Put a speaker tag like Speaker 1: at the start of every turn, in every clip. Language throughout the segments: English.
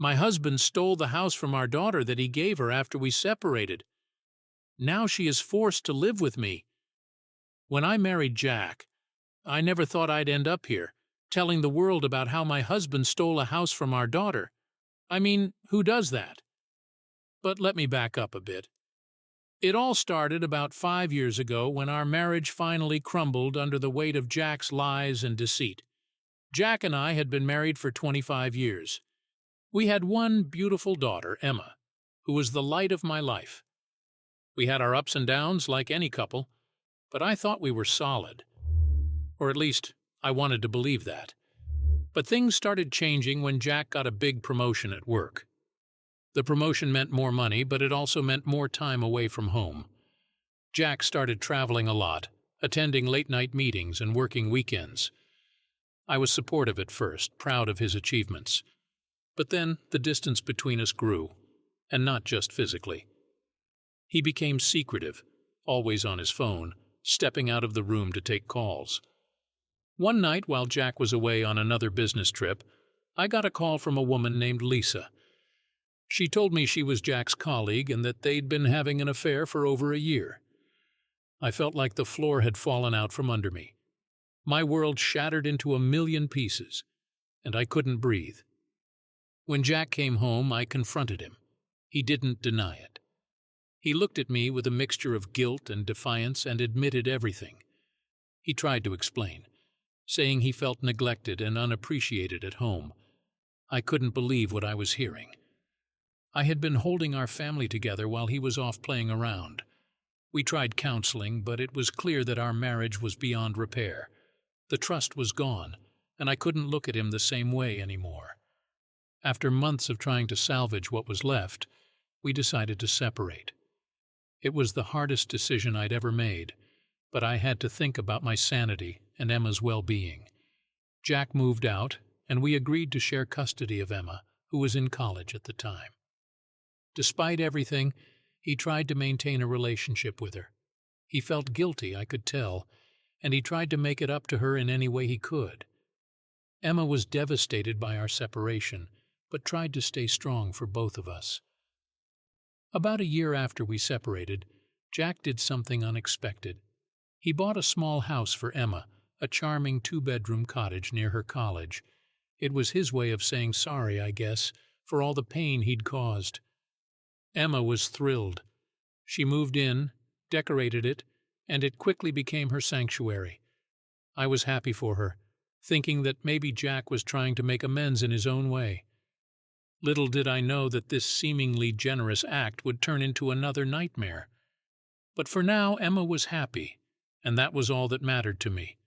Speaker 1: My husband stole the house from our daughter that he gave her after we separated. Now she is forced to live with me. When I married Jack, I never thought I'd end up here, telling the world about how my husband stole a house from our daughter. I mean, who does that? But let me back up a bit. It all started about 5 years ago when our marriage finally crumbled under the weight of Jack's lies and deceit. Jack and I had been married for 25 years. We had one beautiful daughter, Emma, who was the light of my life. We had our ups and downs like any couple, but I thought we were solid. Or at least, I wanted to believe that. But things started changing when Jack got a big promotion at work. The promotion meant more money, but it also meant more time away from home. Jack started traveling a lot, attending late-night meetings and working weekends. I was supportive at first, proud of his achievements. But then the distance between us grew, and not just physically. He became secretive, always on his phone, stepping out of the room to take calls. One night, while Jack was away on another business trip, I got a call from a woman named Lisa. She told me she was Jack's colleague and that they'd been having an affair for over a year. I felt like the floor had fallen out from under me. My world shattered into a million pieces, and I couldn't breathe. When Jack came home, I confronted him. He didn't deny it. He looked at me with a mixture of guilt and defiance and admitted everything. He tried to explain, saying he felt neglected and unappreciated at home. I couldn't believe what I was hearing. I had been holding our family together while he was off playing around. We tried counseling, but it was clear that our marriage was beyond repair. The trust was gone, and I couldn't look at him the same way anymore. After months of trying to salvage what was left, we decided to separate. It was the hardest decision I'd ever made, but I had to think about my sanity and Emma's well-being. Jack moved out, and we agreed to share custody of Emma, who was in college at the time. Despite everything, he tried to maintain a relationship with her. He felt guilty, I could tell, and he tried to make it up to her in any way he could. Emma was devastated by our separation, but tried to stay strong for both of us. About a year after we separated, Jack did something unexpected. He bought a small house for Emma, a charming 2-bedroom cottage near her college. It was his way of saying sorry, I guess, for all the pain he'd caused. Emma was thrilled. She moved in, decorated it, and it quickly became her sanctuary. I was happy for her, thinking that maybe Jack was trying to make amends in his own way. Little did I know that this seemingly generous act would turn into another nightmare. But for now, Emma was happy, and that was all that mattered to me.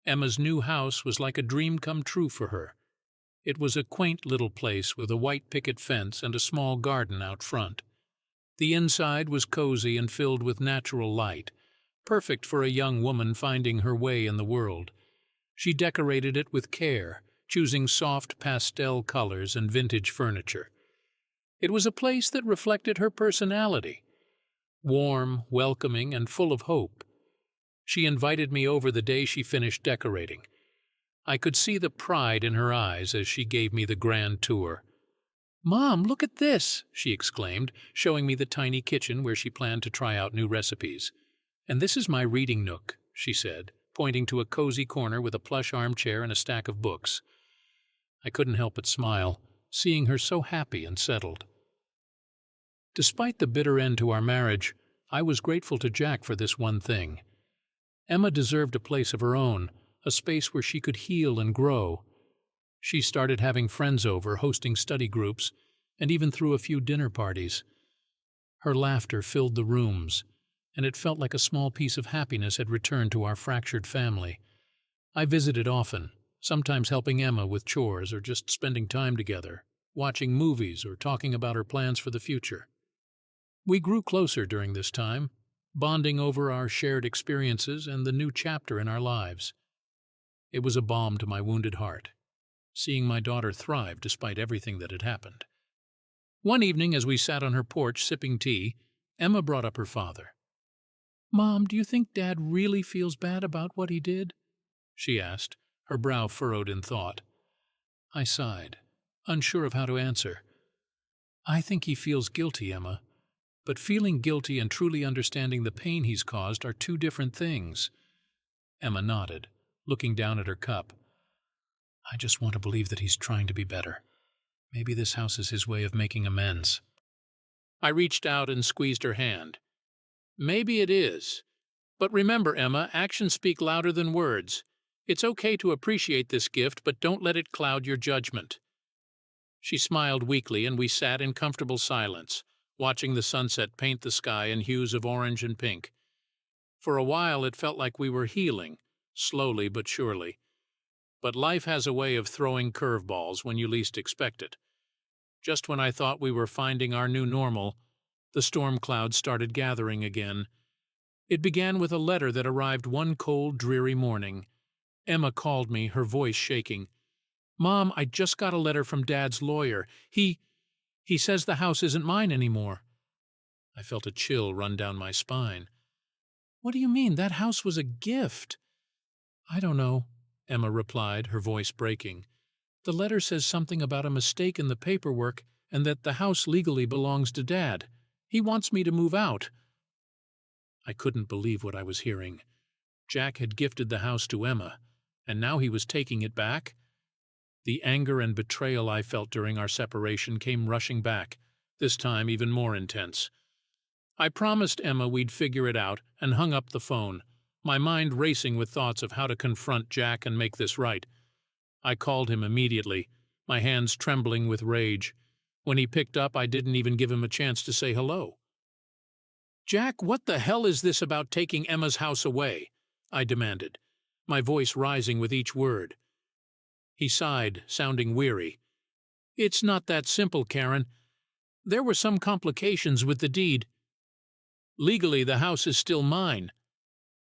Speaker 1: Emma's new house was like a dream come true for her. It was a quaint little place with a white picket fence and a small garden out front. The inside was cozy and filled with natural light, perfect for a young woman finding her way in the world. She decorated it with care, choosing soft pastel colors and vintage furniture. It was a place that reflected her personality, warm, welcoming, and full of hope. She invited me over the day she finished decorating. I could see the pride in her eyes as she gave me the grand tour. "Mom, look at this!" she exclaimed, showing me the tiny kitchen where she planned to try out new recipes. "And this is my reading nook," she said, pointing to a cozy corner with a plush armchair and a stack of books. I couldn't help but smile, seeing her so happy and settled. Despite the bitter end to our marriage, I was grateful to Jack for this one thing. Emma deserved a place of her own, a space where she could heal and grow. She started having friends over, hosting study groups, and even threw a few dinner parties. Her laughter filled the rooms, and it felt like a small piece of happiness had returned to our fractured family. I visited often, sometimes helping Emma with chores or just spending time together, watching movies or talking about her plans for the future. We grew closer during this time, bonding over our shared experiences and the new chapter in our lives. It was a balm to my wounded heart, seeing my daughter thrive despite everything that had happened. One evening, as we sat on her porch sipping tea, Emma brought up her father. "Mom, do you think Dad really feels bad about what he did?" she asked, her brow furrowed in thought. I sighed, unsure of how to answer. I think he feels guilty, Emma. But feeling guilty and truly understanding the pain he's caused are two different things. Emma nodded, looking down at her cup. I just want to believe that he's trying to be better. Maybe this house is his way of making amends. I reached out and squeezed her hand. Maybe it is. But remember, Emma, actions speak louder than words. It's okay to appreciate this gift, but don't let it cloud your judgment. She smiled weakly, and we sat in comfortable silence, watching the sunset paint the sky in hues of orange and pink. For a while it felt like we were healing, slowly but surely. But life has a way of throwing curveballs when you least expect it. Just when I thought we were finding our new normal, the storm clouds started gathering again. It began with a letter that arrived one cold, dreary morning. Emma called me, her voice shaking. "Mom, I just got a letter from Dad's lawyer. He says the house isn't mine anymore." I felt a chill run down my spine. "What do you mean? That house was a gift." "I don't know," Emma replied, her voice breaking. "The letter says something about a mistake in the paperwork and that the house legally belongs to Dad. He wants me to move out." I couldn't believe what I was hearing. Jack had gifted the house to Emma, and now he was taking it back? The anger and betrayal I felt during our separation came rushing back, this time even more intense. I promised Emma we'd figure it out and hung up the phone, my mind racing with thoughts of how to confront Jack and make this right. I called him immediately, my hands trembling with rage. When he picked up, I didn't even give him a chance to say hello. "Jack, what the hell is this about taking Emma's house away?" I demanded, my voice rising with each word. He sighed, sounding weary. "It's not that simple, Karen. There were some complications with the deed. Legally, the house is still mine."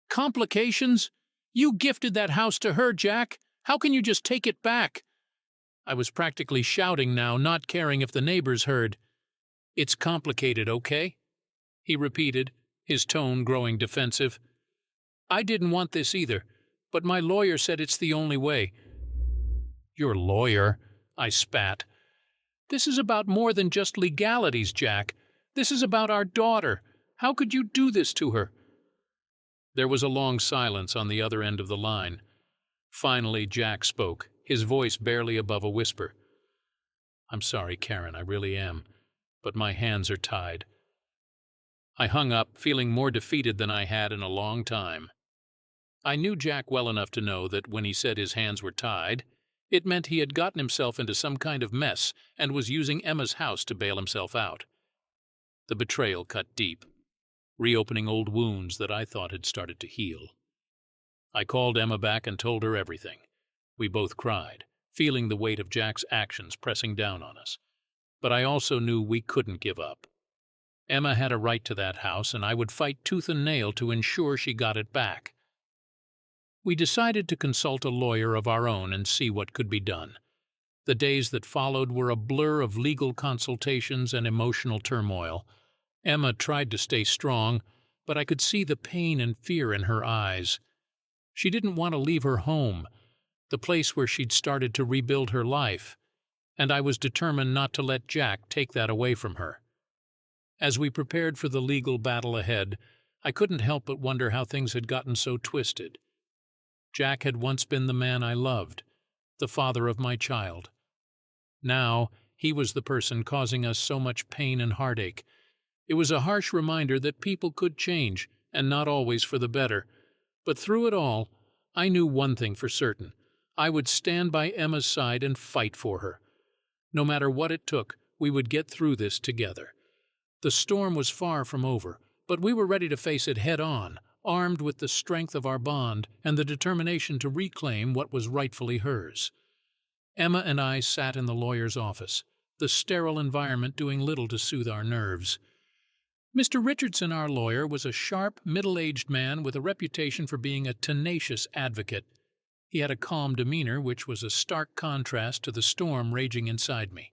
Speaker 1: "Complications? You gifted that house to her, Jack. How can you just take it back?" I was practically shouting now, not caring if the neighbors heard. "It's complicated, okay?" he repeated, his tone growing defensive. "I didn't want this either, but my lawyer said it's the only way." "Your lawyer?" I spat. "This is about more than just legalities, Jack. This is about our daughter. How could you do this to her?" There was a long silence on the other end of the line. Finally, Jack spoke, his voice barely above a whisper. "I'm sorry, Karen, I really am, but my hands are tied." I hung up, feeling more defeated than I had in a long time. I knew Jack well enough to know that when he said his hands were tied, it meant he had gotten himself into some kind of mess and was using Emma's house to bail himself out. The betrayal cut deep, reopening old wounds that I thought had started to heal. I called Emma back and told her everything. We both cried, feeling the weight of Jack's actions pressing down on us. But I also knew we couldn't give up. Emma had a right to that house, and I would fight tooth and nail to ensure she got it back. We decided to consult a lawyer of our own and see what could be done. The days that followed were a blur of legal consultations and emotional turmoil. Emma tried to stay strong, but I could see the pain and fear in her eyes. She didn't want to leave her home, the place where she'd started to rebuild her life, and I was determined not to let Jack take that away from her. As we prepared for the legal battle ahead, I couldn't help but wonder how things had gotten so twisted. Jack had once been the man I loved, the father of my child. Now, he was the person causing us so much pain and heartache. It was a harsh reminder that people could change, and not always for the better. But through it all, I knew one thing for certain. I would stand by Emma's side and fight for her. No matter what it took, we would get through this together. The storm was far from over, but we were ready to face it head-on, armed with the strength of our bond and the determination to reclaim what was rightfully hers. Emma and I sat in the lawyer's office, the sterile environment doing little to soothe our nerves. Mr. Richardson, our lawyer, was a sharp, middle-aged man with a reputation for being a tenacious advocate. He had a calm demeanor which was a stark contrast to the storm raging inside me.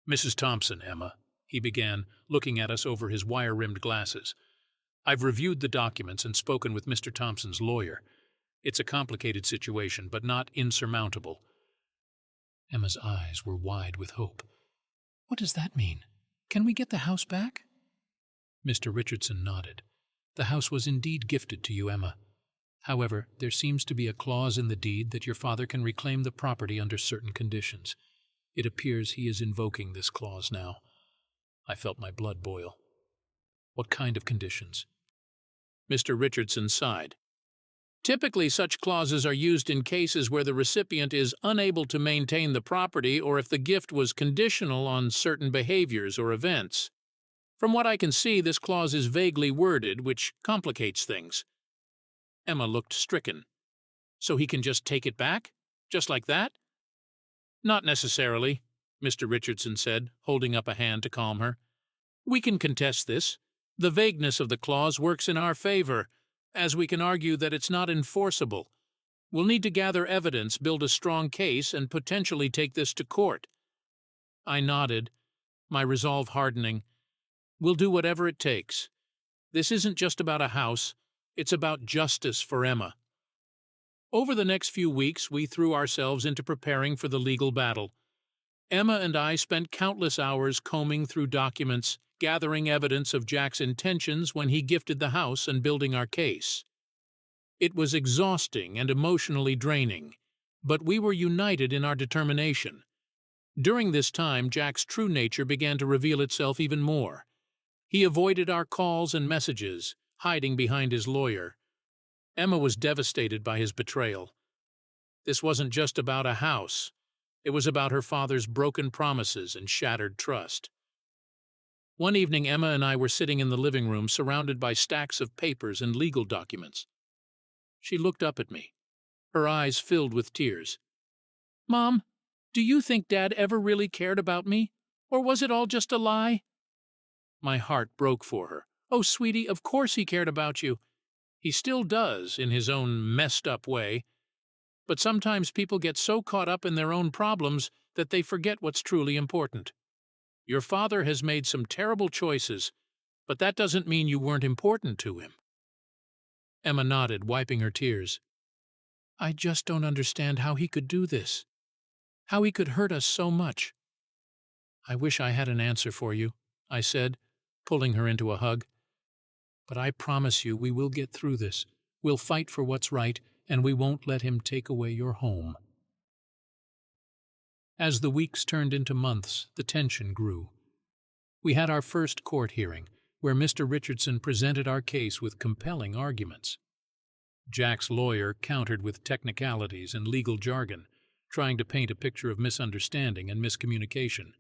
Speaker 1: "Mrs. Thompson, Emma," he began, looking at us over his wire-rimmed glasses. "I've reviewed the documents and spoken with Mr. Thompson's lawyer. It's a complicated situation, but not insurmountable." Emma's eyes were wide with hope. What does that mean? Can we get the house back? Mr. Richardson nodded. The house was indeed gifted to you, Emma. However, there seems to be a clause in the deed that your father can reclaim the property under certain conditions. It appears he is invoking this clause now. I felt my blood boil. What kind of conditions? Mr. Richardson sighed. Typically, such clauses are used in cases where the recipient is unable to maintain the property or if the gift was conditional on certain behaviors or events. From what I can see, this clause is vaguely worded, which complicates things. Emma looked stricken. So he can just take it back? Just like that? Not necessarily, Mr. Richardson said, holding up a hand to calm her. We can contest this. The vagueness of the clause works in our favor, as we can argue that it's not enforceable. We'll need to gather evidence, build a strong case, and potentially take this to court. I nodded, my resolve hardening. We'll do whatever it takes. This isn't just about a house, it's about justice for Emma. Over the next few weeks, we threw ourselves into preparing for the legal battle. Emma and I spent countless hours combing through documents, gathering evidence of Jack's intentions when he gifted the house and building our case. It was exhausting and emotionally draining, but we were united in our determination. During this time, Jack's true nature began to reveal itself even more. He avoided our calls and messages, hiding behind his lawyer. Emma was devastated by his betrayal. This wasn't just about a house. It was about her father's broken promises and shattered trust. One evening, Emma and I were sitting in the living room surrounded by stacks of papers and legal documents. She looked up at me, her eyes filled with tears. "Mom, do you think Dad ever really cared about me? Or was it all just a lie?" My heart broke for her. "Oh, sweetie, of course he cared about you. He still does, in his own messed-up way. But sometimes people get so caught up in their own problems that they forget what's truly important. Your father has made some terrible choices, but that doesn't mean you weren't important to him." Emma nodded, wiping her tears. "I just don't understand how he could do this. How he could hurt us so much." "I wish I had an answer for you," I said, pulling her into a hug. "But I promise you we will get through this. We'll fight for what's right, and we won't let him take away your home." As the weeks turned into months, the tension grew. We had our first court hearing, where Mr. Richardson presented our case with compelling arguments. Jack's lawyer countered with technicalities and legal jargon, trying to paint a picture of misunderstanding and miscommunication.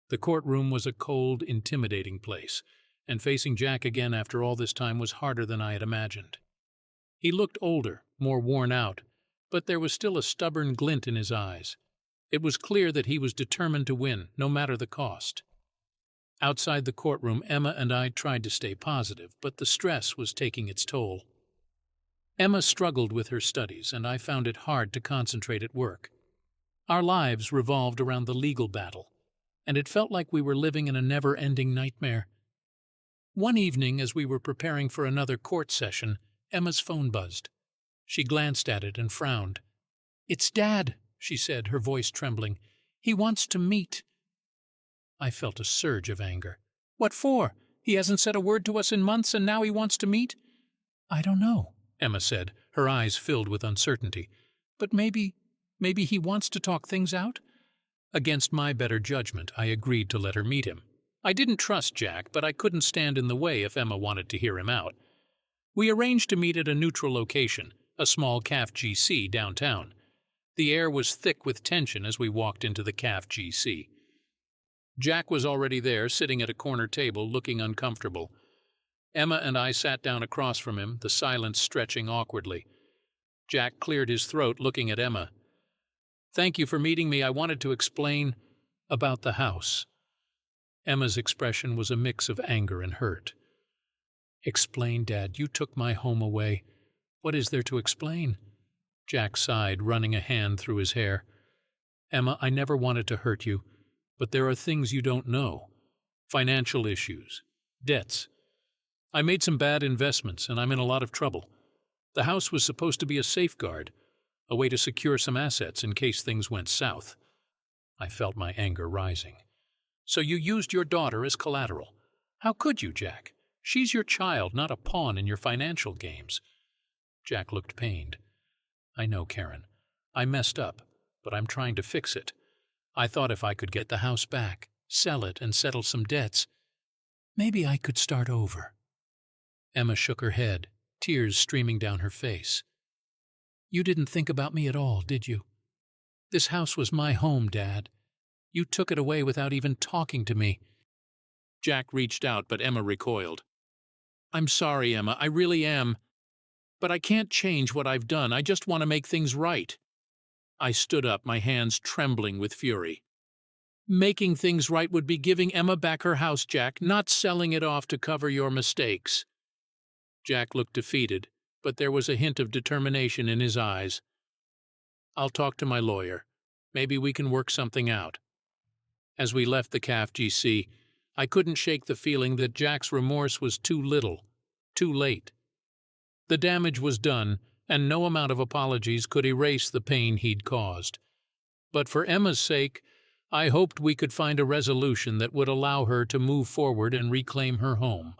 Speaker 1: The courtroom was a cold, intimidating place, and facing Jack again after all this time was harder than I had imagined. He looked older, more worn out, but there was still a stubborn glint in his eyes. It was clear that he was determined to win, no matter the cost. Outside the courtroom, Emma and I tried to stay positive, but the stress was taking its toll. Emma struggled with her studies, and I found it hard to concentrate at work. Our lives revolved around the legal battle, and it felt like we were living in a never-ending nightmare. One evening, as we were preparing for another court session, Emma's phone buzzed. She glanced at it and frowned. "It's Dad," she said, her voice trembling. "He wants to meet." I felt a surge of anger. "What for? He hasn't said a word to us in months, and now he wants to meet?" "I don't know," Emma said, her eyes filled with uncertainty. "But maybe he wants to talk things out?" Against my better judgment, I agreed to let her meet him. I didn't trust Jack, but I couldn't stand in the way if Emma wanted to hear him out. We arranged to meet at a neutral location, a small CAF GC downtown. The air was thick with tension as we walked into the CAF GC. Jack was already there, sitting at a corner table, looking uncomfortable. Emma and I sat down across from him, the silence stretching awkwardly. Jack cleared his throat, looking at Emma. "Thank you for meeting me. I wanted to explain about the house." Emma's expression was a mix of anger and hurt. "Explain, Dad. You took my home away. What is there to explain?" Jack sighed, running a hand through his hair. "Emma, I never wanted to hurt you, but there are things you don't know. Financial issues, debts. I made some bad investments, and I'm in a lot of trouble. The house was supposed to be a safeguard, a way to secure some assets in case things went south." I felt my anger rising. So you used your daughter as collateral. How could you, Jack? She's your child, not a pawn in your financial games. Jack looked pained. I know, Karen. I messed up, but I'm trying to fix it. I thought if I could get the house back, sell it, and settle some debts, maybe I could start over. Emma shook her head, tears streaming down her face. You didn't think about me at all, did you? This house was my home, Dad. You took it away without even talking to me. Jack reached out, but Emma recoiled. I'm sorry, Emma, I really am. But I can't change what I've done. I just want to make things right. I stood up, my hands trembling with fury. Making things right would be giving Emma back her house, Jack, not selling it off to cover your mistakes. Jack looked defeated, but there was a hint of determination in his eyes. I'll talk to my lawyer. Maybe we can work something out. As we left the CAF GC, I couldn't shake the feeling that Jack's remorse was too little, too late. The damage was done, and no amount of apologies could erase the pain he'd caused. But for Emma's sake, I hoped we could find a resolution that would allow her to move forward and reclaim her home.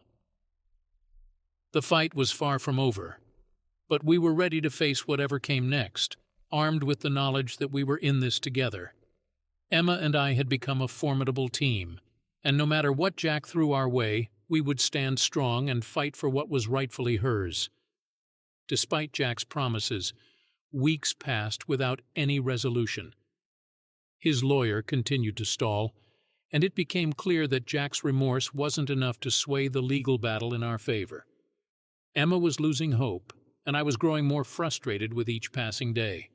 Speaker 1: The fight was far from over, but we were ready to face whatever came next, armed with the knowledge that we were in this together. Emma and I had become a formidable team, and no matter what Jack threw our way, we would stand strong and fight for what was rightfully hers. Despite Jack's promises, weeks passed without any resolution. His lawyer continued to stall, and it became clear that Jack's remorse wasn't enough to sway the legal battle in our favor. Emma was losing hope, and I was growing more frustrated with each passing day.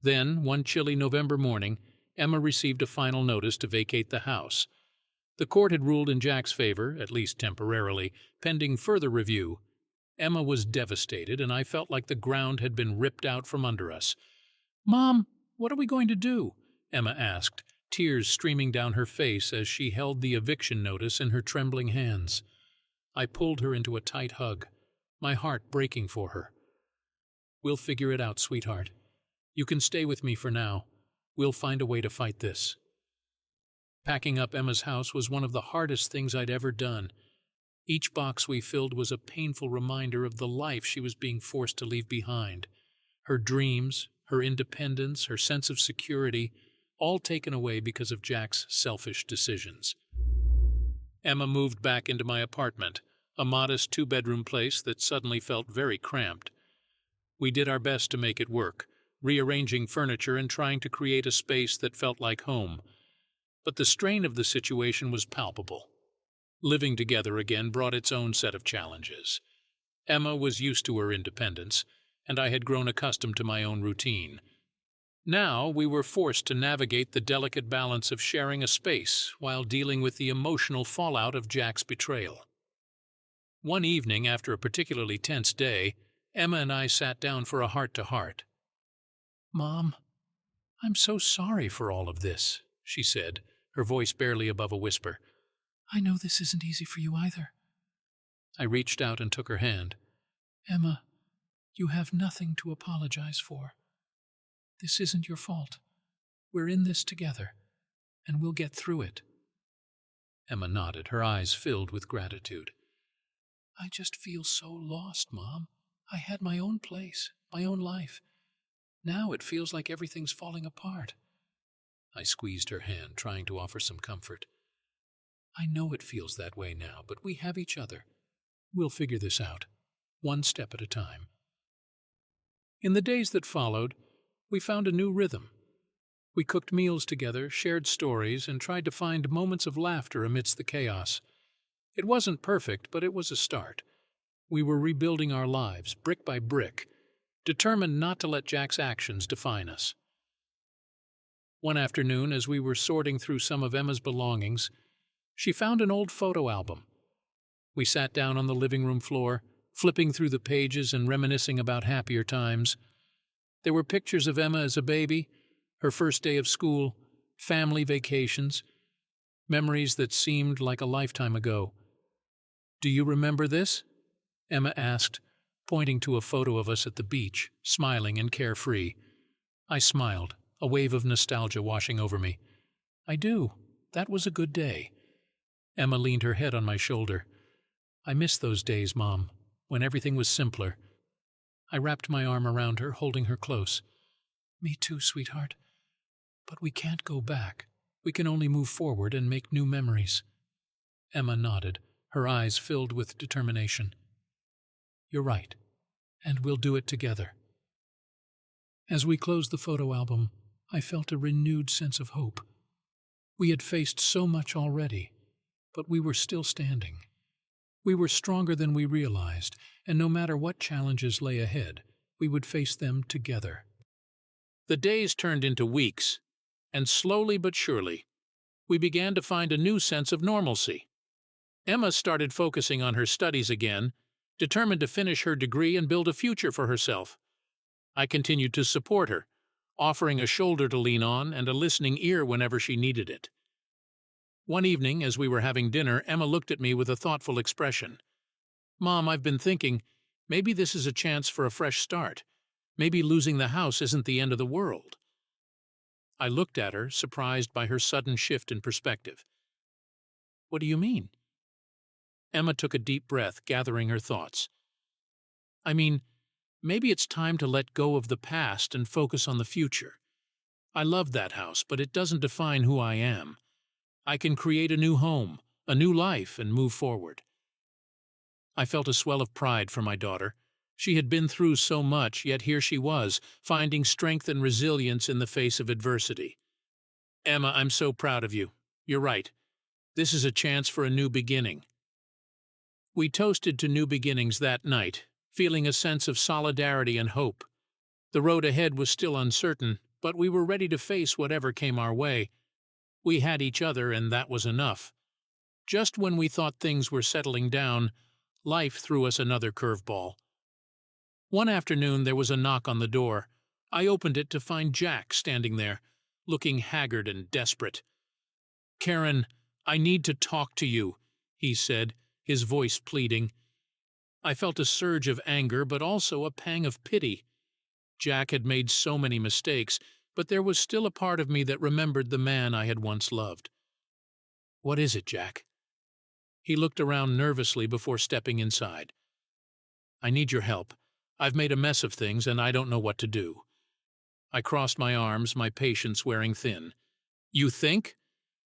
Speaker 1: Then, one chilly November morning, Emma received a final notice to vacate the house. The court had ruled in Jack's favor, at least temporarily, pending further review. Emma was devastated, and I felt like the ground had been ripped out from under us. "Mom, what are we going to do?" Emma asked, tears streaming down her face as she held the eviction notice in her trembling hands. I pulled her into a tight hug, my heart breaking for her. "We'll figure it out, sweetheart. You can stay with me for now. We'll find a way to fight this." Packing up Emma's house was one of the hardest things I'd ever done. Each box we filled was a painful reminder of the life she was being forced to leave behind. Her dreams, her independence, her sense of security, all taken away because of Jack's selfish decisions. Emma moved back into my apartment, a modest two-bedroom place that suddenly felt very cramped. We did our best to make it work, rearranging furniture and trying to create a space that felt like home. But the strain of the situation was palpable. Living together again brought its own set of challenges. Emma was used to her independence, and I had grown accustomed to my own routine. Now we were forced to navigate the delicate balance of sharing a space while dealing with the emotional fallout of Jack's betrayal. One evening, after a particularly tense day, Emma and I sat down for a heart-to-heart. "Mom, I'm so sorry for all of this," she said, her voice barely above a whisper. "I know this isn't easy for you either." I reached out and took her hand. "Emma, you have nothing to apologize for. This isn't your fault. We're in this together, and we'll get through it." Emma nodded, her eyes filled with gratitude. "I just feel so lost, Mom. I had my own place, my own life. Now it feels like everything's falling apart." I squeezed her hand, trying to offer some comfort. "I know it feels that way now, but we have each other. We'll figure this out, one step at a time." In the days that followed, we found a new rhythm. We cooked meals together, shared stories, and tried to find moments of laughter amidst the chaos. It wasn't perfect, but it was a start. We were rebuilding our lives, brick by brick, determined not to let Jack's actions define us. One afternoon, as we were sorting through some of Emma's belongings, she found an old photo album. We sat down on the living room floor, flipping through the pages and reminiscing about happier times. There were pictures of Emma as a baby, her first day of school, family vacations, memories that seemed like a lifetime ago. "Do you remember this?" Emma asked, pointing to a photo of us at the beach, smiling and carefree. I smiled, a wave of nostalgia washing over me. "I do. That was a good day. Emma leaned her head on my shoulder. I miss those days, Mom, when everything was simpler. I wrapped my arm around her, holding her close. Me too, sweetheart. But we can't go back. We can only move forward and make new memories. Emma nodded, her eyes filled with determination. You're right, and we'll do it together. As we closed the photo album, I felt a renewed sense of hope. We had faced so much already, but we were still standing. We were stronger than we realized, and no matter what challenges lay ahead, we would face them together. The days turned into weeks, and slowly but surely, we began to find a new sense of normalcy. Emma started focusing on her studies again, determined to finish her degree and build a future for herself. I continued to support her, offering a shoulder to lean on and a listening ear whenever she needed it. One evening, as we were having dinner, Emma looked at me with a thoughtful expression. Mom, I've been thinking, maybe this is a chance for a fresh start. Maybe losing the house isn't the end of the world. I looked at her, surprised by her sudden shift in perspective. What do you mean? Emma took a deep breath, gathering her thoughts. I mean, maybe it's time to let go of the past and focus on the future. I love that house, but it doesn't define who I am. I can create a new home, a new life, and move forward. I felt a swell of pride for my daughter. She had been through so much, yet here she was, finding strength and resilience in the face of adversity. Emma, I'm so proud of you. You're right. This is a chance for a new beginning. We toasted to new beginnings that night, feeling a sense of solidarity and hope. The road ahead was still uncertain, but we were ready to face whatever came our way. We had each other, and that was enough. Just when we thought things were settling down, life threw us another curveball. One afternoon there was a knock on the door. I opened it to find Jack standing there, looking haggard and desperate. Karen, I need to talk to you, he said, his voice pleading. I felt a surge of anger, but also a pang of pity. Jack had made so many mistakes, but there was still a part of me that remembered the man I had once loved. What is it, Jack? He looked around nervously before stepping inside. I need your help. I've made a mess of things, and I don't know what to do. I crossed my arms, my patience wearing thin. You think?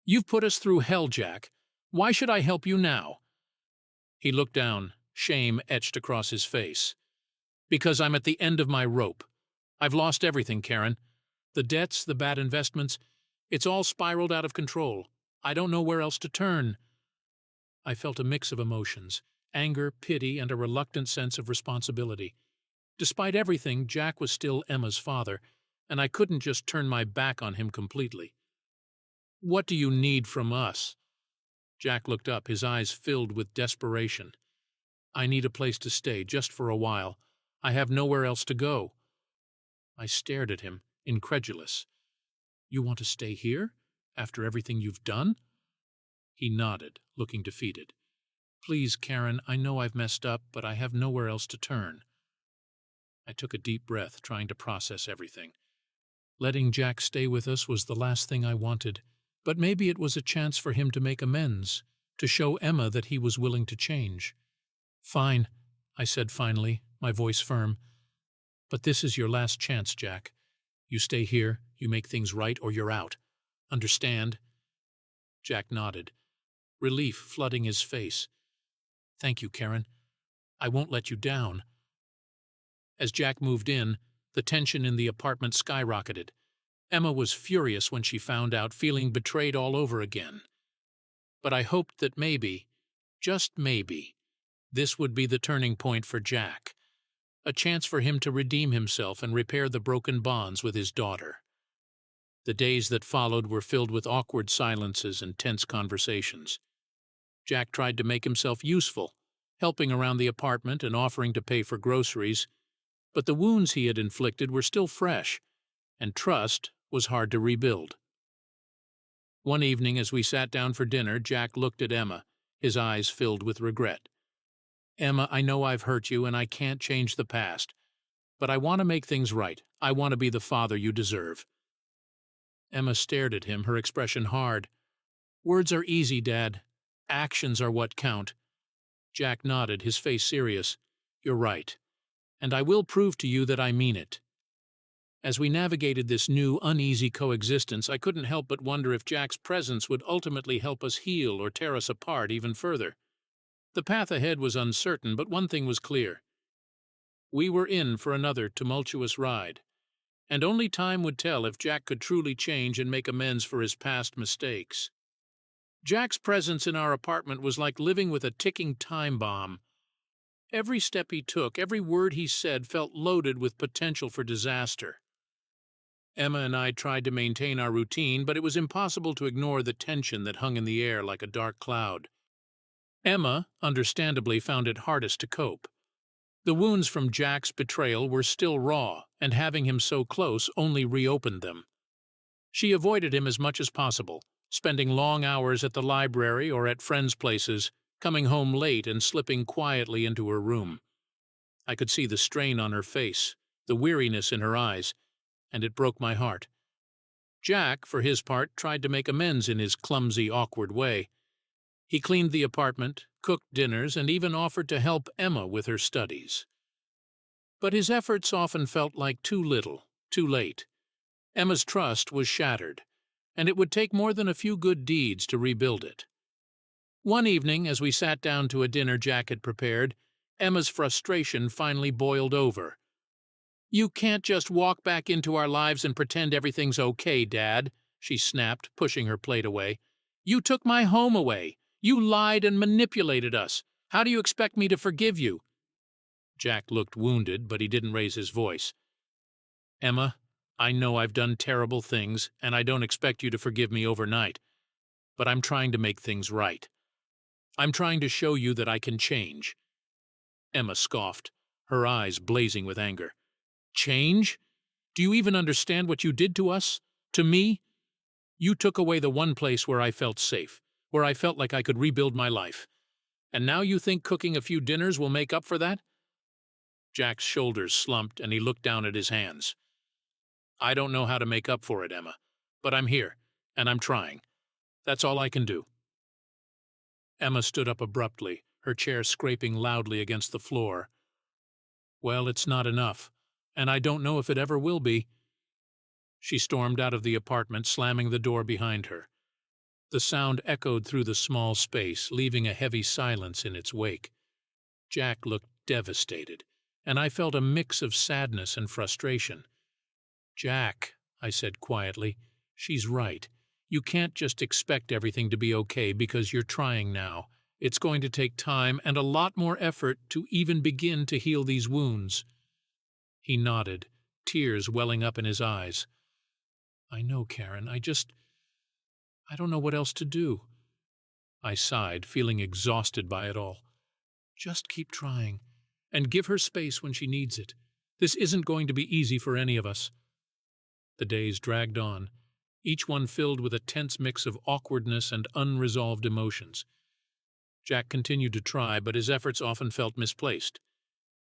Speaker 1: You've put us through hell, Jack. Why should I help you now? He looked down, shame etched across his face. Because I'm at the end of my rope. I've lost everything, Karen. The debts, the bad investments, it's all spiraled out of control. I don't know where else to turn. I felt a mix of emotions, anger, pity, and a reluctant sense of responsibility. Despite everything, Jack was still Emma's father, and I couldn't just turn my back on him completely. What do you need from us? Jack looked up, his eyes filled with desperation. I need a place to stay, just for a while. I have nowhere else to go. I stared at him, incredulous. You want to stay here, after everything you've done? He nodded, looking defeated. Please, Karen, I know I've messed up, but I have nowhere else to turn. I took a deep breath, trying to process everything. Letting Jack stay with us was the last thing I wanted, but maybe it was a chance for him to make amends, to show Emma that he was willing to change. Fine, I said finally, my voice firm. But this is your last chance, Jack. You stay here, you make things right, or you're out. Understand? Jack nodded, relief flooding his face. Thank you, Karen. I won't let you down. As Jack moved in, the tension in the apartment skyrocketed. Emma was furious when she found out, feeling betrayed all over again. But I hoped that maybe, just maybe, this would be the turning point for Jack, a chance for him to redeem himself and repair the broken bonds with his daughter. The days that followed were filled with awkward silences and tense conversations. Jack tried to make himself useful, helping around the apartment and offering to pay for groceries, but the wounds he had inflicted were still fresh, and trust was hard to rebuild. One evening, as we sat down for dinner, Jack looked at Emma, his eyes filled with regret. Emma, I know I've hurt you and I can't change the past, but I want to make things right. I want to be the father you deserve. Emma stared at him, her expression hard. Words are easy, Dad. Actions are what count. Jack nodded, his face serious. You're right. And I will prove to you that I mean it. As we navigated this new, uneasy coexistence, I couldn't help but wonder if Jack's presence would ultimately help us heal or tear us apart even further. The path ahead was uncertain, but one thing was clear. We were in for another tumultuous ride, and only time would tell if Jack could truly change and make amends for his past mistakes. Jack's presence in our apartment was like living with a ticking time bomb. Every step he took, every word he said felt loaded with potential for disaster. Emma and I tried to maintain our routine, but it was impossible to ignore the tension that hung in the air like a dark cloud. Emma, understandably, found it hardest to cope. The wounds from Jack's betrayal were still raw, and having him so close only reopened them. She avoided him as much as possible, spending long hours at the library or at friends' places, coming home late and slipping quietly into her room. I could see the strain on her face, the weariness in her eyes, and it broke my heart. Jack, for his part, tried to make amends in his clumsy, awkward way. He cleaned the apartment, cooked dinners, and even offered to help Emma with her studies. But his efforts often felt like too little, too late. Emma's trust was shattered, and it would take more than a few good deeds to rebuild it. One evening, as we sat down to a dinner Jack had prepared, Emma's frustration finally boiled over. "You can't just walk back into our lives and pretend everything's okay, Dad," she snapped, pushing her plate away. "You took my home away. You lied and manipulated us. How do you expect me to forgive you?" Jack looked wounded, but he didn't raise his voice. "Emma, I know I've done terrible things, and I don't expect you to forgive me overnight. But I'm trying to make things right. I'm trying to show you that I can change." Emma scoffed, her eyes blazing with anger. "Change? Do you even understand what you did to us? To me? You took away the one place where I felt safe, where I felt like I could rebuild my life. And now you think cooking a few dinners will make up for that?" Jack's shoulders slumped, and he looked down at his hands. "I don't know how to make up for it, Emma, but I'm here, and I'm trying. That's all I can do." Emma stood up abruptly, her chair scraping loudly against the floor. "Well, it's not enough, and I don't know if it ever will be." She stormed out of the apartment, slamming the door behind her. The sound echoed through the small space, leaving a heavy silence in its wake. Jack looked devastated, and I felt a mix of sadness and frustration. "Jack," I said quietly, "she's right. You can't just expect everything to be okay because you're trying now. It's going to take time and a lot more effort to even begin to heal these wounds." He nodded, tears welling up in his eyes. "I know, Karen. I don't know what else to do." I sighed, feeling exhausted by it all. "Just keep trying, and give her space when she needs it. This isn't going to be easy for any of us." The days dragged on, each one filled with a tense mix of awkwardness and unresolved emotions. Jack continued to try, but his efforts often felt misplaced.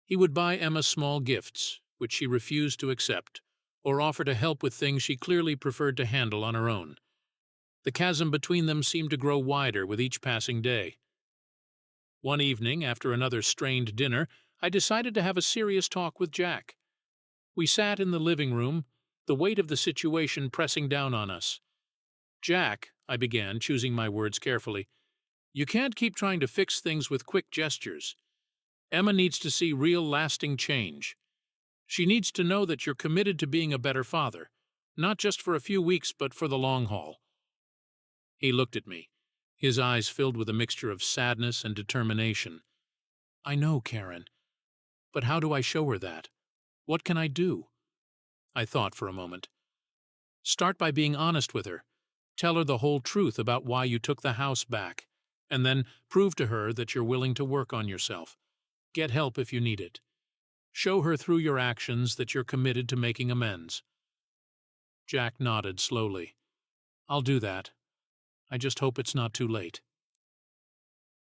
Speaker 1: He would buy Emma small gifts, which she refused to accept, or offer to help with things she clearly preferred to handle on her own. The chasm between them seemed to grow wider with each passing day. One evening, after another strained dinner, I decided to have a serious talk with Jack. We sat in the living room, the weight of the situation pressing down on us. "Jack," I began, choosing my words carefully, "you can't keep trying to fix things with quick gestures. Emma needs to see real lasting change. She needs to know that you're committed to being a better father, not just for a few weeks but for the long haul." He looked at me, his eyes filled with a mixture of sadness and determination. "I know, Karen. But how do I show her that? What can I do?" I thought for a moment. "Start by being honest with her. Tell her the whole truth about why you took the house back, and then prove to her that you're willing to work on yourself. Get help if you need it. Show her through your actions that you're committed to making amends." Jack nodded slowly. "I'll do that. I just hope it's not too late."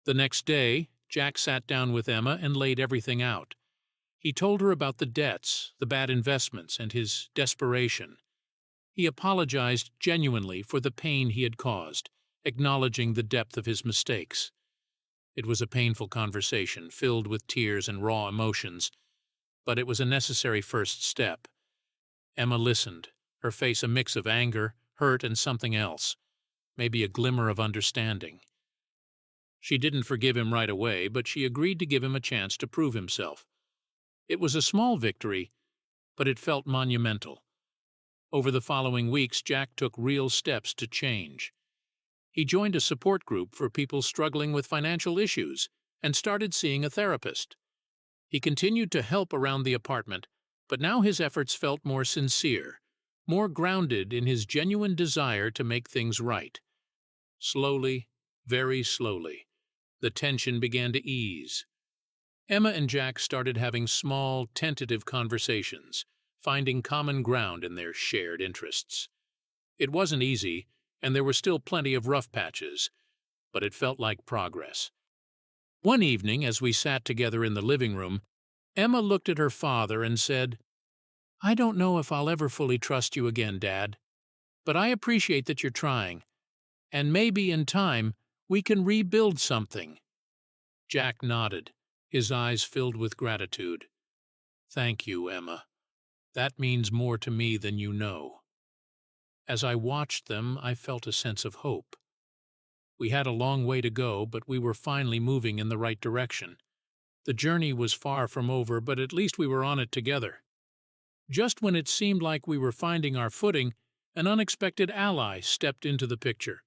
Speaker 1: The next day, Jack sat down with Emma and laid everything out. He told her about the debts, the bad investments, and his desperation. He apologized genuinely for the pain he had caused, acknowledging the depth of his mistakes. It was a painful conversation, filled with tears and raw emotions, but it was a necessary first step. Emma listened, her face a mix of anger, hurt, and something else, maybe a glimmer of understanding. She didn't forgive him right away, but she agreed to give him a chance to prove himself. It was a small victory, but it felt monumental. Over the following weeks, Jack took real steps to change. He joined a support group for people struggling with financial issues and started seeing a therapist. He continued to help around the apartment, but now his efforts felt more sincere, more grounded in his genuine desire to make things right. Slowly, very slowly, the tension began to ease. Emma and Jack started having small, tentative conversations, finding common ground in their shared interests. It wasn't easy, and there were still plenty of rough patches, but it felt like progress. One evening, as we sat together in the living room, Emma looked at her father and said, "I don't know if I'll ever fully trust you again, Dad, but I appreciate that you're trying, and maybe in time we can rebuild something." Jack nodded, his eyes filled with gratitude. "Thank you, Emma. That means more to me than you know." As I watched them, I felt a sense of hope. We had a long way to go, but we were finally moving in the right direction. The journey was far from over, but at least we were on it together. Just when it seemed like we were finding our footing, an unexpected ally stepped into the picture.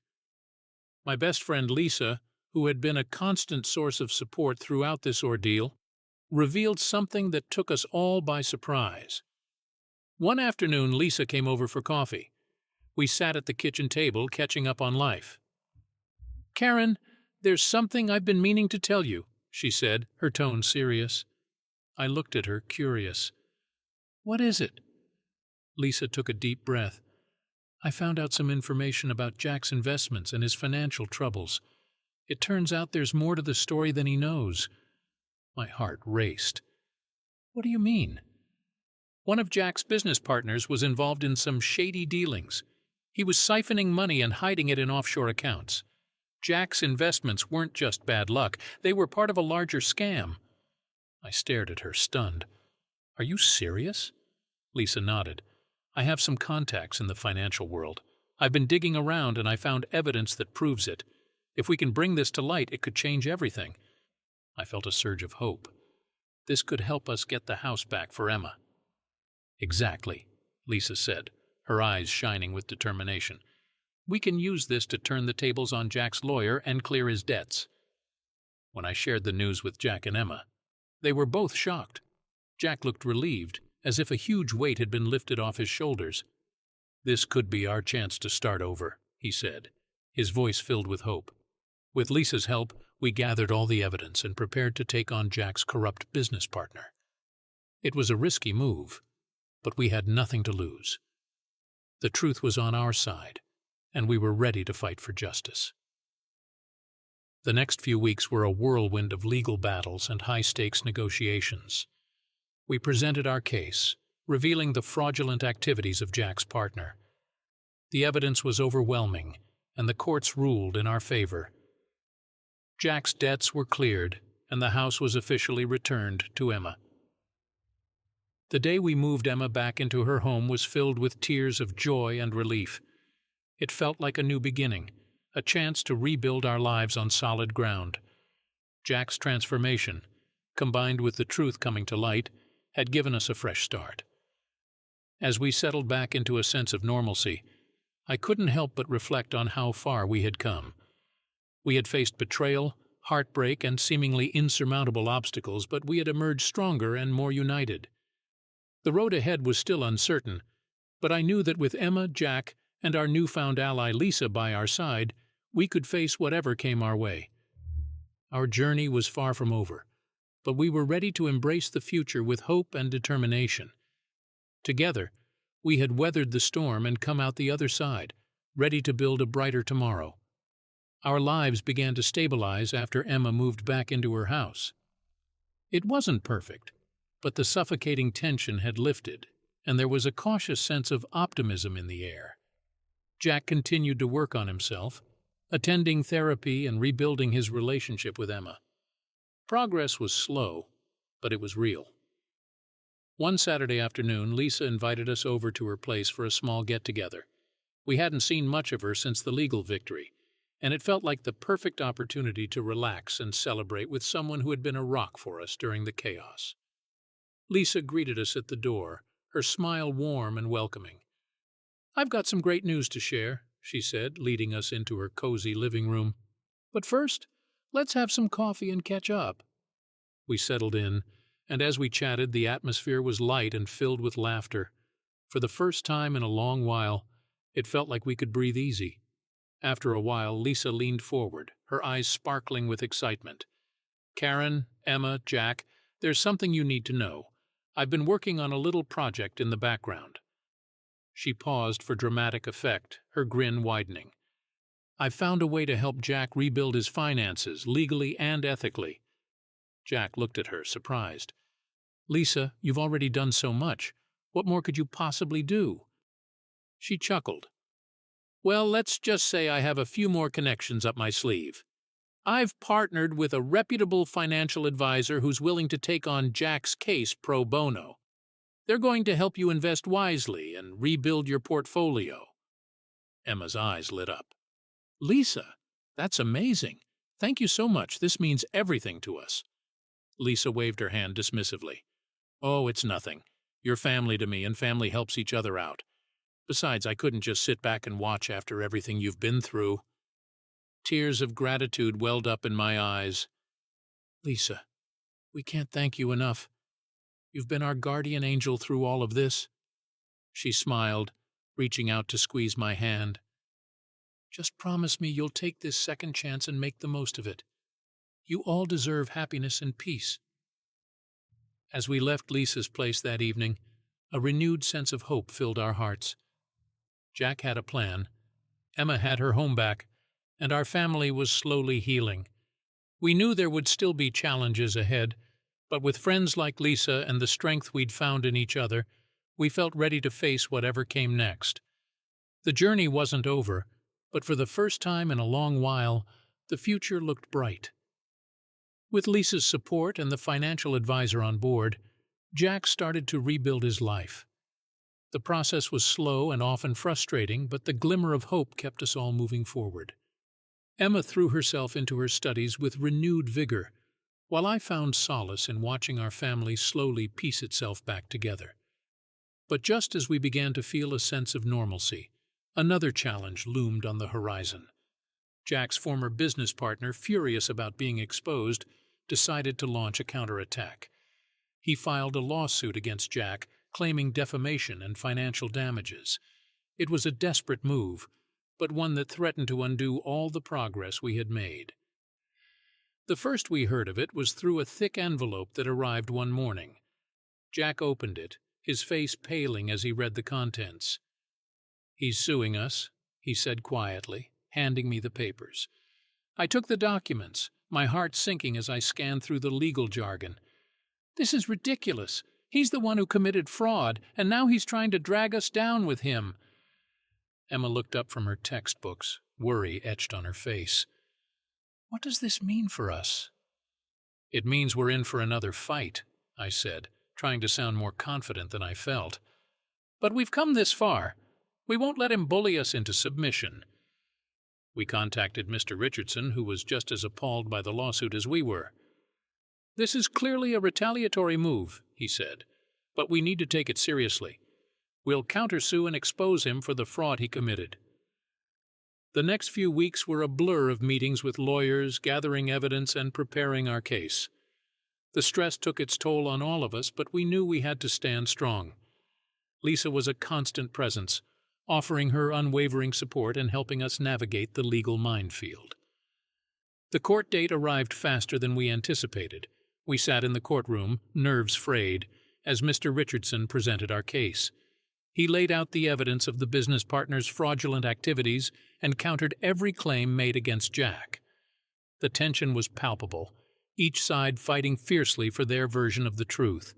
Speaker 1: My best friend Lisa, who had been a constant source of support throughout this ordeal, revealed something that took us all by surprise. One afternoon, Lisa came over for coffee. We sat at the kitchen table, catching up on life. "Karen, there's something I've been meaning to tell you," she said, her tone serious. I looked at her, curious. "What is it?" Lisa took a deep breath. "I found out some information about Jack's investments and his financial troubles. It turns out there's more to the story than he knows." My heart raced. "What do you mean?" "One of Jack's business partners was involved in some shady dealings. He was siphoning money and hiding it in offshore accounts. Jack's investments weren't just bad luck, they were part of a larger scam." I stared at her, stunned. "Are you serious?" Lisa nodded. "I have some contacts in the financial world. I've been digging around and I found evidence that proves it. If we can bring this to light, it could change everything." I felt a surge of hope. This could help us get the house back for Emma. "Exactly," Lisa said, her eyes shining with determination. "We can use this to turn the tables on Jack's lawyer and clear his debts." When I shared the news with Jack and Emma, they were both shocked. Jack looked relieved, as if a huge weight had been lifted off his shoulders. "This could be our chance to start over," he said, his voice filled with hope. With Lisa's help, we gathered all the evidence and prepared to take on Jack's corrupt business partner. It was a risky move, but we had nothing to lose. The truth was on our side, and we were ready to fight for justice. The next few weeks were a whirlwind of legal battles and high-stakes negotiations. We presented our case, revealing the fraudulent activities of Jack's partner. The evidence was overwhelming, and the courts ruled in our favor. Jack's debts were cleared, and the house was officially returned to Emma. The day we moved Emma back into her home was filled with tears of joy and relief. It felt like a new beginning, a chance to rebuild our lives on solid ground. Jack's transformation, combined with the truth coming to light, had given us a fresh start. As we settled back into a sense of normalcy, I couldn't help but reflect on how far we had come. We had faced betrayal, heartbreak, and seemingly insurmountable obstacles, but we had emerged stronger and more united. The road ahead was still uncertain, but I knew that with Emma, Jack, and our newfound ally Lisa by our side, we could face whatever came our way. Our journey was far from over, but we were ready to embrace the future with hope and determination. Together, we had weathered the storm and come out the other side, ready to build a brighter tomorrow. Our lives began to stabilize after Emma moved back into her house. It wasn't perfect, but the suffocating tension had lifted, and there was a cautious sense of optimism in the air. Jack continued to work on himself, attending therapy and rebuilding his relationship with Emma. Progress was slow, but it was real. One Saturday afternoon, Lisa invited us over to her place for a small get-together. We hadn't seen much of her since the legal victory, and it felt like the perfect opportunity to relax and celebrate with someone who had been a rock for us during the chaos. Lisa greeted us at the door, her smile warm and welcoming. "I've got some great news to share," she said, leading us into her cozy living room. "But first, let's have some coffee and catch up." We settled in, and as we chatted, the atmosphere was light and filled with laughter. For the first time in a long while, it felt like we could breathe easy. After a while, Lisa leaned forward, her eyes sparkling with excitement. "Karen, Emma, Jack, there's something you need to know. I've been working on a little project in the background." She paused for dramatic effect, her grin widening. "I've found a way to help Jack rebuild his finances, legally and ethically." Jack looked at her, surprised. "Lisa, you've already done so much. What more could you possibly do?" She chuckled. "Well, let's just say I have a few more connections up my sleeve. I've partnered with a reputable financial advisor who's willing to take on Jack's case pro bono. They're going to help you invest wisely and rebuild your portfolio." Emma's eyes lit up. "Lisa, that's amazing. Thank you so much. This means everything to us." Lisa waved her hand dismissively. "Oh, it's nothing. You're family to me, and family helps each other out. Besides, I couldn't just sit back and watch after everything you've been through." Tears of gratitude welled up in my eyes. "Lisa, we can't thank you enough. You've been our guardian angel through all of this." She smiled, reaching out to squeeze my hand. "Just promise me you'll take this second chance and make the most of it. You all deserve happiness and peace." As we left Lisa's place that evening, a renewed sense of hope filled our hearts. Jack had a plan, Emma had her home back, and our family was slowly healing. We knew there would still be challenges ahead, but with friends like Lisa and the strength we'd found in each other, we felt ready to face whatever came next. The journey wasn't over, but for the first time in a long while, the future looked bright. With Lisa's support and the financial advisor on board, Jack started to rebuild his life. The process was slow and often frustrating, but the glimmer of hope kept us all moving forward. Emma threw herself into her studies with renewed vigor, while I found solace in watching our family slowly piece itself back together. But just as we began to feel a sense of normalcy, another challenge loomed on the horizon. Jack's former business partner, furious about being exposed, decided to launch a counterattack. He filed a lawsuit against Jack, claiming defamation and financial damages. It was a desperate move, but one that threatened to undo all the progress we had made. The first we heard of it was through a thick envelope that arrived one morning. Jack opened it, his face paling as he read the contents. "He's suing us," he said quietly, handing me the papers. I took the documents, my heart sinking as I scanned through the legal jargon. "This is ridiculous. He's the one who committed fraud, and now he's trying to drag us down with him." Emma looked up from her textbooks, worry etched on her face. "What does this mean for us?" "It means we're in for another fight," I said, trying to sound more confident than I felt. "But we've come this far. We won't let him bully us into submission." We contacted Mr. Richardson, who was just as appalled by the lawsuit as we were. "This is clearly a retaliatory move," he said, "but we need to take it seriously. We'll countersue and expose him for the fraud he committed." The next few weeks were a blur of meetings with lawyers, gathering evidence, and preparing our case. The stress took its toll on all of us, but we knew we had to stand strong. Lisa was a constant presence, offering her unwavering support and helping us navigate the legal minefield. The court date arrived faster than we anticipated. We sat in the courtroom, nerves frayed, as Mr. Richardson presented our case. He laid out the evidence of the business partner's fraudulent activities and countered every claim made against Jack. The tension was palpable, each side fighting fiercely for their version of the truth.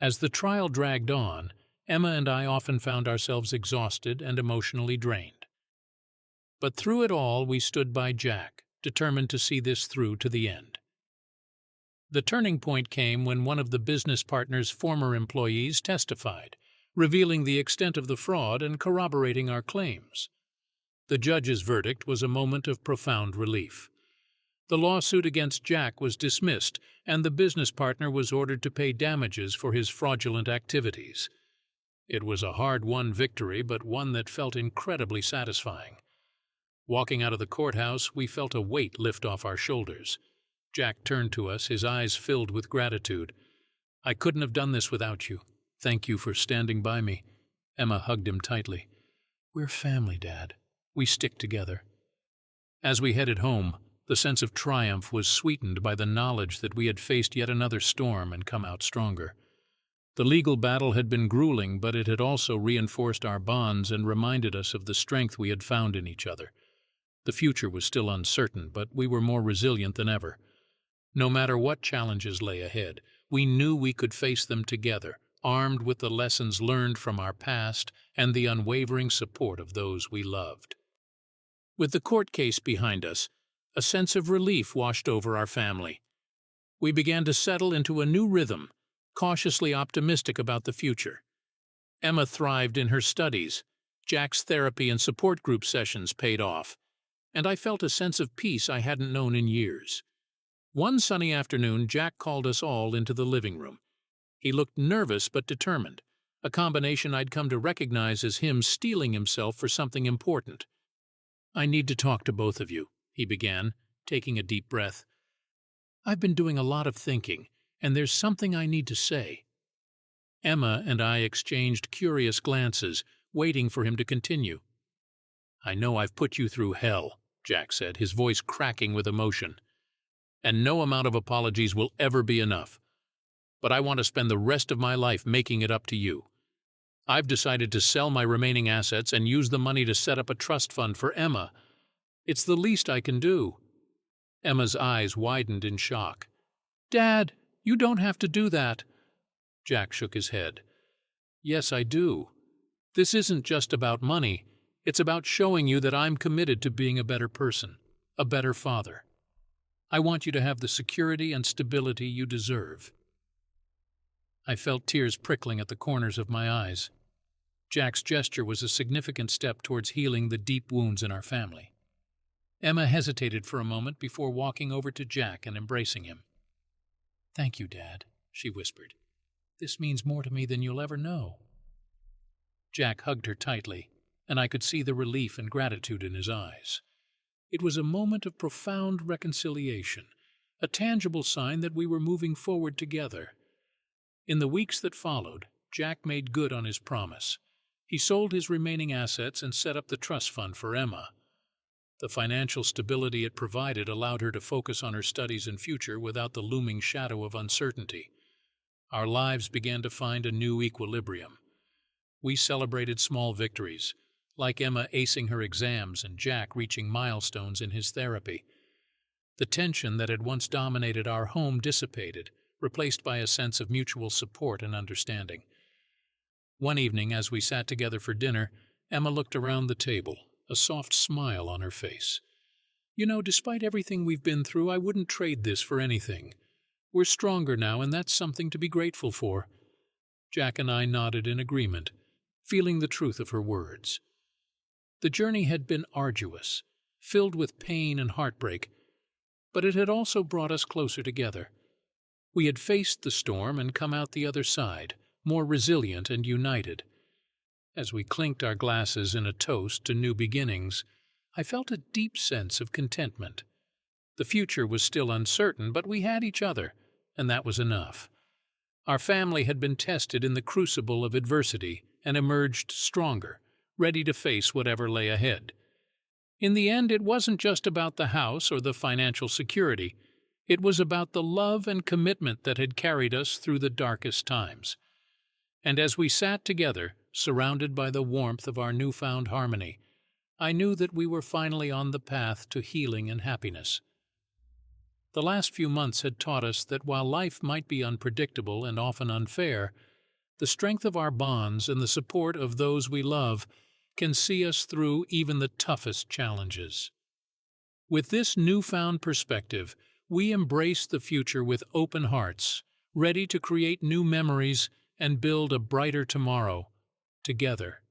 Speaker 1: As the trial dragged on, Emma and I often found ourselves exhausted and emotionally drained. But through it all, we stood by Jack, determined to see this through to the end. The turning point came when one of the business partner's former employees testified, revealing the extent of the fraud and corroborating our claims. The judge's verdict was a moment of profound relief. The lawsuit against Jack was dismissed, and the business partner was ordered to pay damages for his fraudulent activities. It was a hard-won victory, but one that felt incredibly satisfying. Walking out of the courthouse, we felt a weight lift off our shoulders. Jack turned to us, his eyes filled with gratitude. "I couldn't have done this without you. Thank you for standing by me." Emma hugged him tightly. "We're family, Dad. We stick together." As we headed home, the sense of triumph was sweetened by the knowledge that we had faced yet another storm and come out stronger. The legal battle had been grueling, but it had also reinforced our bonds and reminded us of the strength we had found in each other. The future was still uncertain, but we were more resilient than ever. No matter what challenges lay ahead, we knew we could face them together, armed with the lessons learned from our past and the unwavering support of those we loved. With the court case behind us, a sense of relief washed over our family. We began to settle into a new rhythm, cautiously optimistic about the future. Emma thrived in her studies, Jack's therapy and support group sessions paid off, and I felt a sense of peace I hadn't known in years. One sunny afternoon, Jack called us all into the living room. He looked nervous but determined, a combination I'd come to recognize as him steeling himself for something important. "I need to talk to both of you," he began, taking a deep breath. "I've been doing a lot of thinking, and there's something I need to say." Emma and I exchanged curious glances, waiting for him to continue. "I know I've put you through hell," Jack said, his voice cracking with emotion. "And no amount of apologies will ever be enough. But I want to spend the rest of my life making it up to you. I've decided to sell my remaining assets and use the money to set up a trust fund for Emma. It's the least I can do." Emma's eyes widened in shock. "Dad, you don't have to do that." Jack shook his head. "Yes, I do. This isn't just about money. It's about showing you that I'm committed to being a better person, a better father. I want you to have the security and stability you deserve." I felt tears prickling at the corners of my eyes. Jack's gesture was a significant step towards healing the deep wounds in our family. Emma hesitated for a moment before walking over to Jack and embracing him. "Thank you, Dad," she whispered. "This means more to me than you'll ever know." Jack hugged her tightly, and I could see the relief and gratitude in his eyes. It was a moment of profound reconciliation, a tangible sign that we were moving forward together. In the weeks that followed, Jack made good on his promise. He sold his remaining assets and set up the trust fund for Emma. The financial stability it provided allowed her to focus on her studies and future without the looming shadow of uncertainty. Our lives began to find a new equilibrium. We celebrated small victories, like Emma acing her exams and Jack reaching milestones in his therapy. The tension that had once dominated our home dissipated, replaced by a sense of mutual support and understanding. One evening, as we sat together for dinner, Emma looked around the table, a soft smile on her face. "You know, despite everything we've been through, I wouldn't trade this for anything. We're stronger now, and that's something to be grateful for." Jack and I nodded in agreement, feeling the truth of her words. The journey had been arduous, filled with pain and heartbreak, but it had also brought us closer together. We had faced the storm and come out the other side, more resilient and united. As we clinked our glasses in a toast to new beginnings, I felt a deep sense of contentment. The future was still uncertain, but we had each other, and that was enough. Our family had been tested in the crucible of adversity and emerged stronger, ready to face whatever lay ahead. In the end, it wasn't just about the house or the financial security. It was about the love and commitment that had carried us through the darkest times. And as we sat together, surrounded by the warmth of our newfound harmony, I knew that we were finally on the path to healing and happiness. The last few months had taught us that while life might be unpredictable and often unfair, the strength of our bonds and the support of those we love can see us through even the toughest challenges. With this newfound perspective, we embrace the future with open hearts, ready to create new memories and build a brighter tomorrow together.